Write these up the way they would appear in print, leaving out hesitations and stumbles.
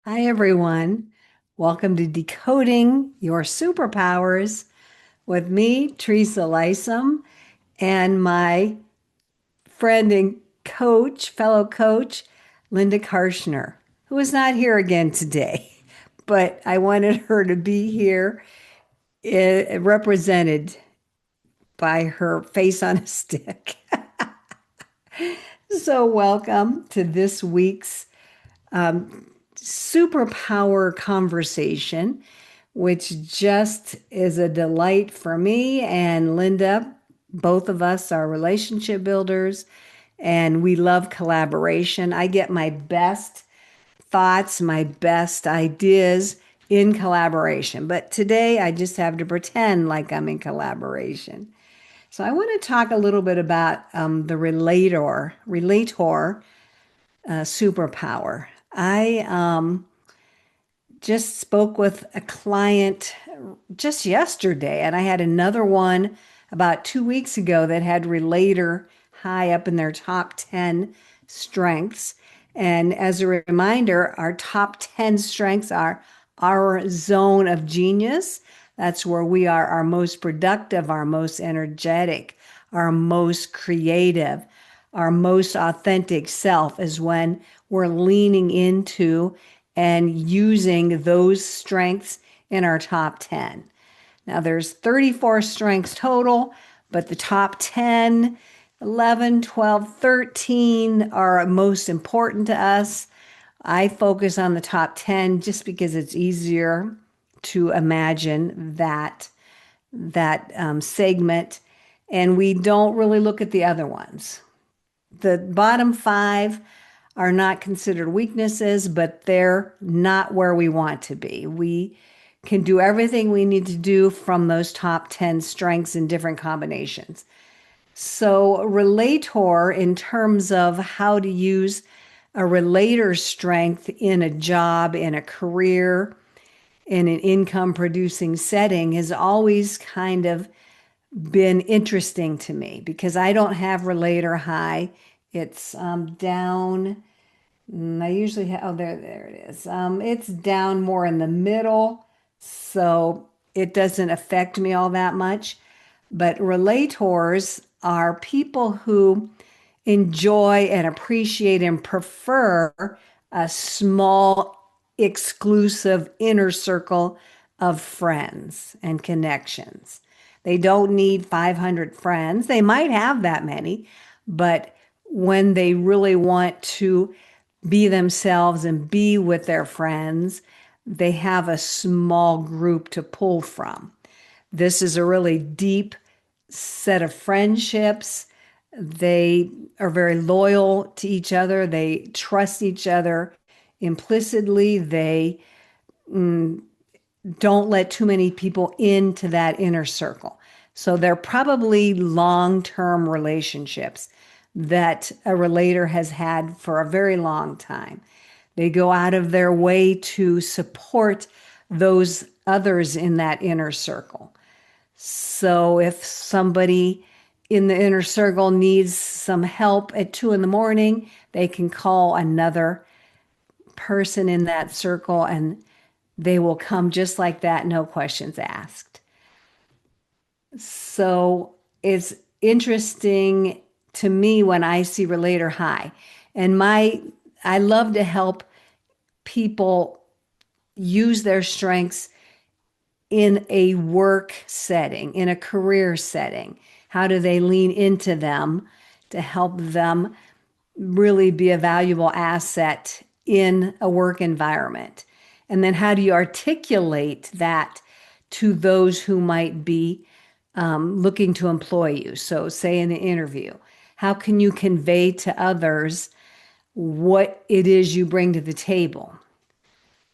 Hi, everyone. Welcome to Decoding Your Superpowers with me, Teresa Lysam, and my friend and fellow coach, Linda Karshner, who is not here again today, but I wanted her to be here, represented by her face on a stick. So, welcome to this week's superpower conversation, which just is a delight for me and Linda. Both of us are relationship builders and we love collaboration. I get my best thoughts, my best ideas in collaboration. But today I just have to pretend like I'm in collaboration. So I want to talk a little bit about the relator superpower. I just spoke with a client just yesterday, and I had another one about 2 weeks ago that had Relator high up in their top 10 strengths. And as a reminder, our top 10 strengths are our zone of genius. That's where we are our most productive, our most energetic, our most creative, our most authentic self is when we're leaning into and using those strengths in our top 10. Now there's 34 strengths total, but the top 10, 11, 12, 13 are most important to us. I focus on the top 10 just because it's easier to imagine that segment, and we don't really look at the other ones. The bottom five are not considered weaknesses, but they're not where we want to be. We can do everything we need to do from those top 10 strengths in different combinations. So, relator, in terms of how to use a relator's strength in a job, in a career, in an income producing setting, has always kind of been interesting to me because I don't have relator high. It's down. I usually have, oh, there it is. It's down more in the middle, so it doesn't affect me all that much. But relators are people who enjoy and appreciate and prefer a small, exclusive inner circle of friends and connections. They don't need 500 friends. They might have that many, but when they really want to be themselves and be with their friends, they have a small group to pull from. This is a really deep set of friendships. They are very loyal to each other. They trust each other implicitly. They don't let too many people into that inner circle. So they're probably long-term relationships that a relator has had for a very long time. They go out of their way to support those others in that inner circle. So if somebody in the inner circle needs some help at 2 in the morning, they can call another person in that circle and they will come just like that, no questions asked. So it's interesting to me when I see relator high. And I love to help people use their strengths in a work setting, in a career setting. How do they lean into them to help them really be a valuable asset in a work environment? And then how do you articulate that to those who might be looking to employ you? So, say in the interview, how can you convey to others what it is you bring to the table?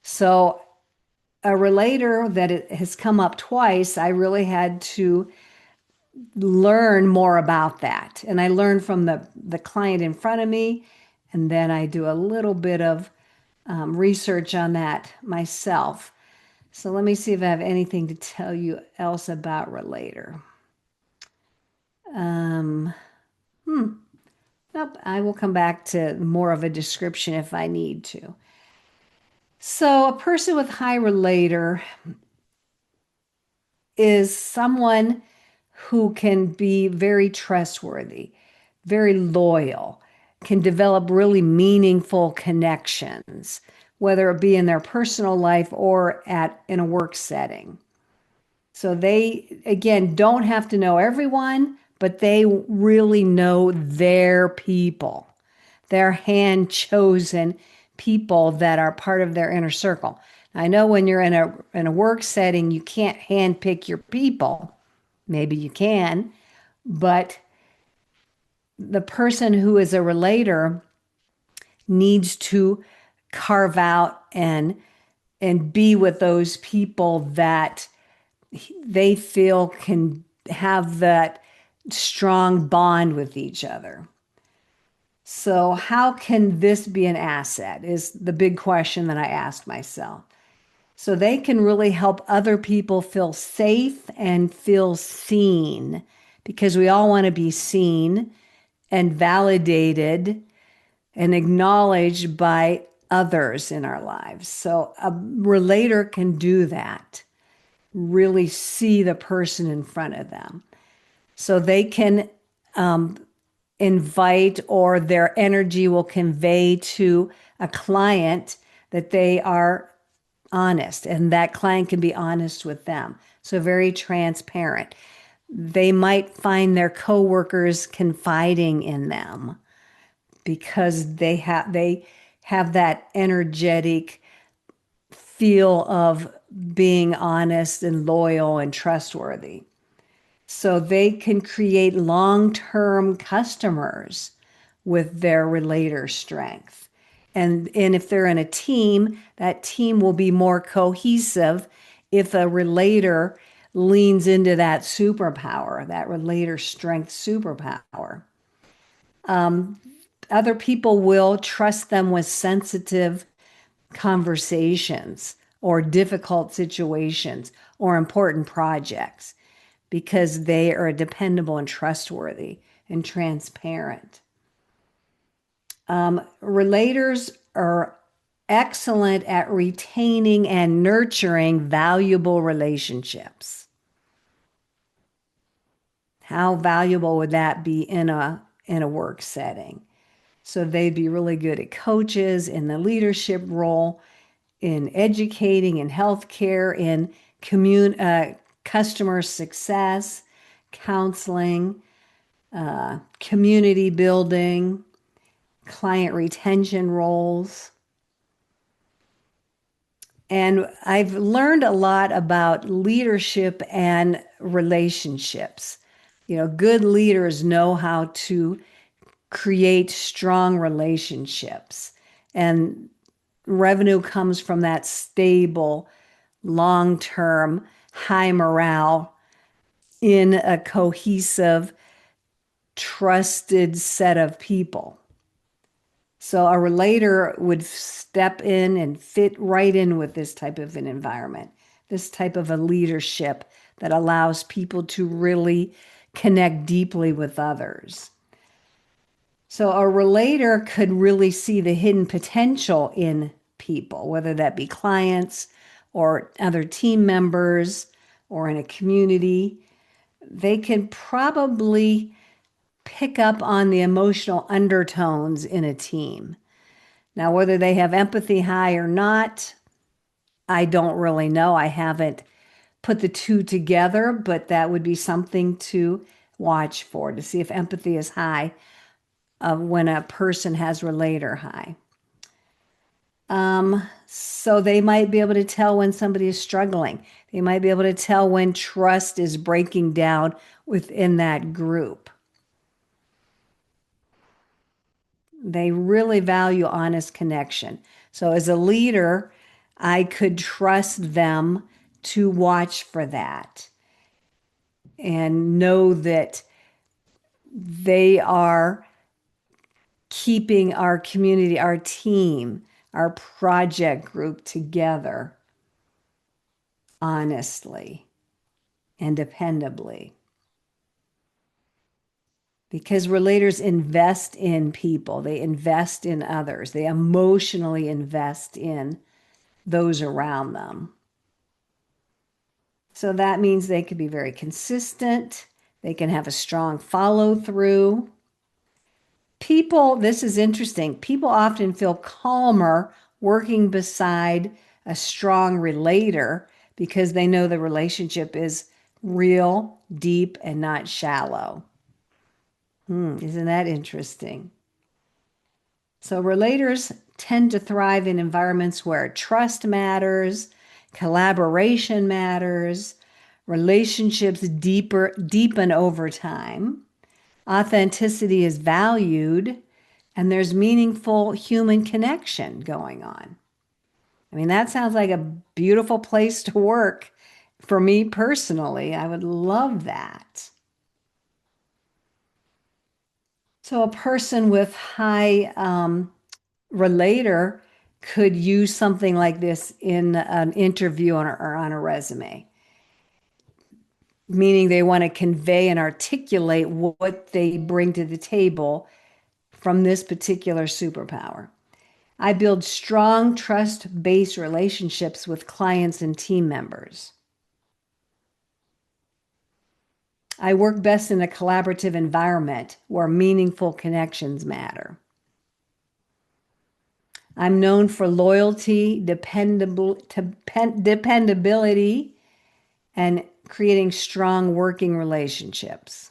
So, a relator that it has come up twice, I really had to learn more about that. And I learned from the client in front of me, and then I do a little bit of research on that myself. So let me see if I have anything to tell you else about Relator. Um, nope, I will come back to more of a description if I need to. So, a person with high relator is someone who can be very trustworthy, very loyal, can develop really meaningful connections, whether it be in their personal life or at in a work setting. So they again don't have to know everyone, but they really know their people. Their hand chosen people that are part of their inner circle. I know when you're in a work setting, you can't handpick your people. Maybe you can, but the person who is a relator needs to carve out and be with those people that they feel can have that strong bond with each other. So, how can this be an asset? Is the big question that I asked myself. So, they can really help other people feel safe and feel seen because we all want to be seen and validated and acknowledged by others in our lives. So, a relator can do that, really see the person in front of them. So, they can invite or their energy will convey to a client that they are honest and that client can be honest with them. So very transparent. They might find their coworkers confiding in them because they have that energetic feel of being honest and loyal and trustworthy. So they can create long-term customers with their relator strength. And if they're in a team, that team will be more cohesive if a relator leans into that superpower, that relator strength superpower. Other people will trust them with sensitive conversations or difficult situations or important projects because they are dependable and trustworthy and transparent. Relators are excellent at retaining and nurturing valuable relationships. How valuable would that be in a work setting? So they'd be really good at coaches in the leadership role, in educating, in healthcare, in customer success, counseling, community building, client retention roles. And I've learned a lot about leadership and relationships. Good leaders know how to create strong relationships. And revenue comes from that stable, long term, high morale in a cohesive, trusted set of people. So a relator would step in and fit right in with this type of an environment, this type of a leadership that allows people to really connect deeply with others. So a relator could really see the hidden potential in people, whether that be clients or other team members or in a community. They can probably pick up on the emotional undertones in a team. Now, whether they have empathy high or not, I don't really know. I haven't put the two together, but that would be something to watch for to see if empathy is high when a person has relator high. So they might be able to tell when somebody is struggling. They might be able to tell when trust is breaking down within that group. They really value honest connection. So as a leader, I could trust them to watch for that and know that they are keeping our community, our team, our project group together honestly and dependably. Because relators invest in people, they invest in others, they emotionally invest in those around them. So that means they could be very consistent. They can have a strong follow through. People, this is interesting. People often feel calmer working beside a strong relator because they know the relationship is real, deep, and not shallow. Isn't that interesting? So, relators tend to thrive in environments where trust matters, collaboration matters, relationships deepen over time, authenticity is valued, and there's meaningful human connection going on. I mean, that sounds like a beautiful place to work for me personally. I would love that. So, a person with high relator could use something like this in an interview or on a resume, meaning they want to convey and articulate what they bring to the table from this particular superpower. I build strong trust-based relationships with clients and team members. I work best in a collaborative environment where meaningful connections matter. I'm known for loyalty, dependability, and creating strong working relationships.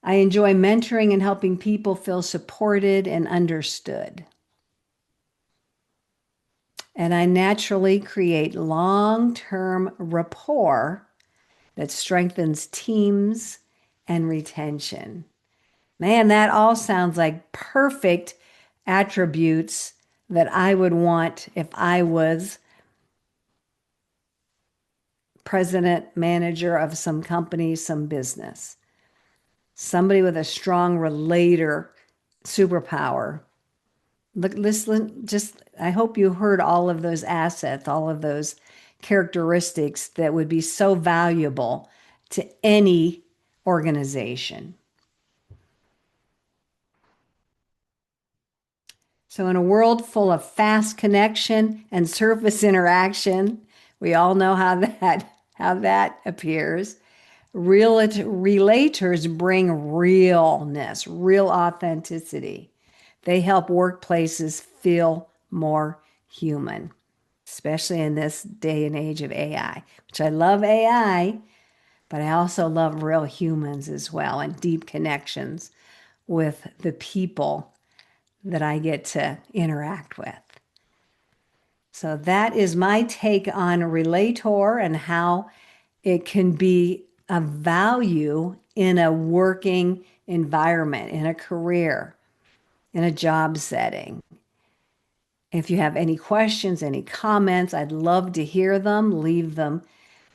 I enjoy mentoring and helping people feel supported and understood. And I naturally create long-term rapport that strengthens teams and retention. Man, that all sounds like perfect attributes that I would want if I was president, manager of some company, some business. Somebody with a strong relator superpower. Look, listen, just I hope you heard all of those assets, all of those characteristics that would be so valuable to any organization. So, in a world full of fast connection and surface interaction, we all know how that appears. Relators bring realness, real authenticity. They help workplaces feel more human, especially in this day and age of AI, which I love AI, but I also love real humans as well and deep connections with the people that I get to interact with. So that is my take on Relator and how it can be of value in a working environment, in a career, in a job setting. If you have any questions, any comments, I'd love to hear them. Leave them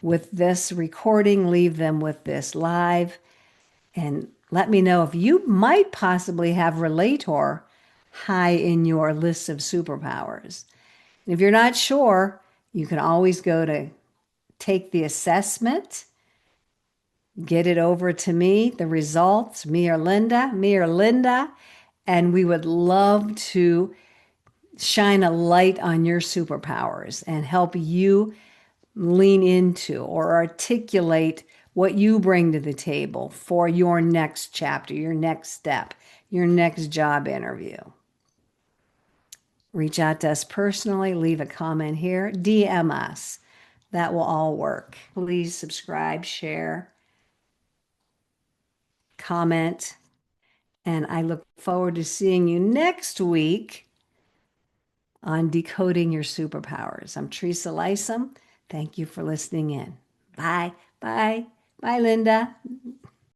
with this recording, leave them with this live, and let me know if you might possibly have Relator high in your list of superpowers. And if you're not sure, you can always go to take the assessment, get it over to me, the results, me or Linda, and we would love to shine a light on your superpowers and help you lean into or articulate what you bring to the table for your next chapter, your next step, your next job interview. Reach out to us personally, leave a comment here, DM us. That will all work. Please subscribe, share, comment, and I look forward to seeing you next week on Decoding Your Superpowers. I'm Teresa Lysam. Thank you for listening in. Bye. Bye. Bye, Linda.